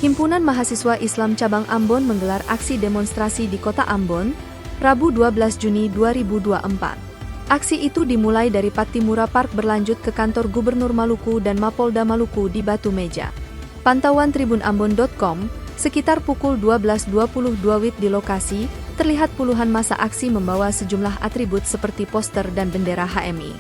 Himpunan Mahasiswa Islam Cabang Ambon menggelar aksi demonstrasi di Kota Ambon, Rabu 12 Juni 2024. Aksi itu dimulai dari Pattimura Park berlanjut ke kantor Gubernur Maluku dan Mapolda Maluku di Batu Meja. Pantauan tribunambon.com, sekitar pukul 12.22 WIB di lokasi, terlihat puluhan massa aksi membawa sejumlah atribut seperti poster dan bendera HMI.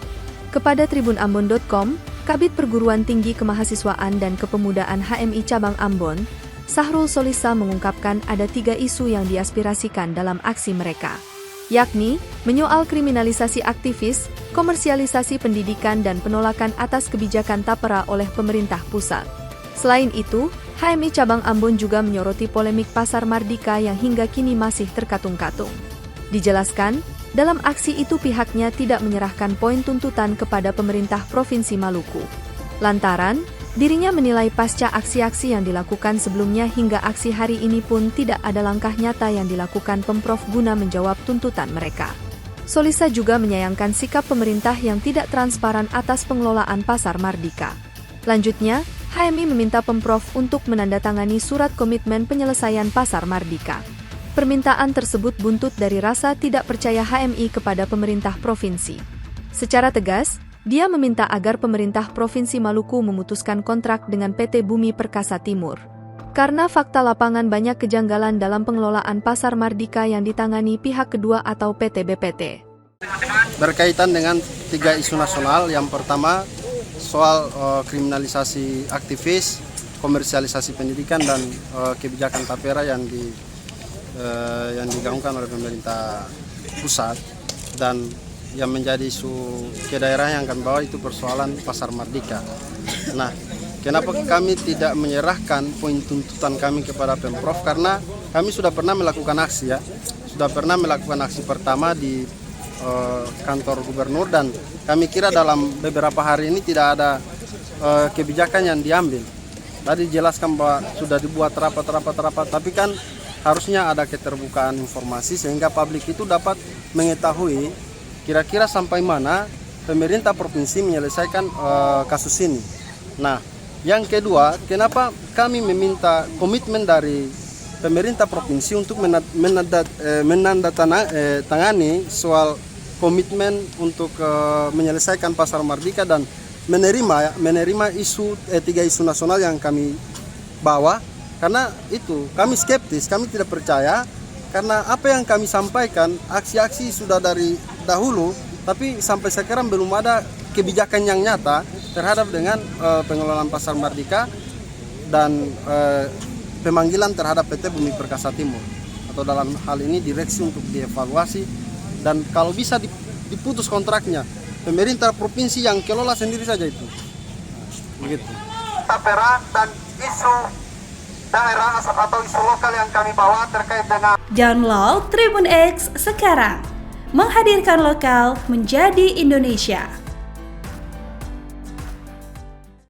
Kepada tribunambon.com, Kabid Perguruan Tinggi Kemahasiswaan dan Kepemudaan HMI Cabang Ambon, Sahrul Solisa mengungkapkan ada 3 isu yang diaspirasikan dalam aksi mereka, yakni menyoal kriminalisasi aktivis, komersialisasi pendidikan dan penolakan atas kebijakan tapera oleh pemerintah pusat. Selain itu, HMI Cabang Ambon juga menyoroti polemik Pasar Mardika yang hingga kini masih terkatung-katung. Dijelaskan, dalam aksi itu pihaknya tidak menyerahkan poin tuntutan kepada pemerintah Provinsi Maluku. Lantaran, dirinya menilai pasca aksi-aksi yang dilakukan sebelumnya hingga aksi hari ini pun tidak ada langkah nyata yang dilakukan Pemprov guna menjawab tuntutan mereka. Solisa juga menyayangkan sikap pemerintah yang tidak transparan atas pengelolaan Pasar Mardika. Lanjutnya, HMI meminta Pemprov untuk menandatangani surat komitmen penyelesaian Pasar Mardika. Permintaan tersebut buntut dari rasa tidak percaya HMI kepada pemerintah provinsi. Secara tegas, dia meminta agar pemerintah Provinsi Maluku memutuskan kontrak dengan PT Bumi Perkasa Timur. Karena fakta lapangan banyak kejanggalan dalam pengelolaan Pasar Mardika yang ditangani pihak kedua atau PT BPT. Berkaitan dengan 3 isu nasional, yang pertama soal kriminalisasi aktivis, komersialisasi pendidikan dan kebijakan tapera yang digaungkan oleh pemerintah pusat, dan yang menjadi isu ke daerah yang kami bawa itu persoalan Pasar Mardika. Nah, kenapa kami tidak menyerahkan poin tuntutan kami kepada Pemprov? Karena kami sudah pernah melakukan aksi sudah pernah melakukan aksi pertama di kantor gubernur, dan kami kira dalam beberapa hari ini tidak ada kebijakan yang diambil. Tadi dijelaskan bahwa sudah dibuat rapat, tapi kan harusnya ada keterbukaan informasi sehingga publik itu dapat mengetahui kira-kira sampai mana pemerintah provinsi menyelesaikan kasus ini. Nah, yang kedua, kenapa kami meminta komitmen dari pemerintah provinsi untuk menandatangani soal komitmen untuk menyelesaikan Pasar Mardika dan menerima isu 3 isu nasional yang kami bawa. Karena itu kami skeptis, kami tidak percaya, karena apa yang kami sampaikan, aksi-aksi sudah dari dahulu, tapi sampai sekarang belum ada kebijakan yang nyata terhadap dengan pengelolaan Pasar Mardika dan pemanggilan terhadap PT Bumi Perkasa Timur, atau dalam hal ini direksi untuk dievaluasi, dan kalau bisa diputus kontraknya, pemerintah provinsi yang kelola sendiri saja itu. Begitu. Tapera dan isu daerah atau isu lokal yang kami bawa terkait dengan Download Tribun X sekarang, menghadirkan lokal menjadi Indonesia.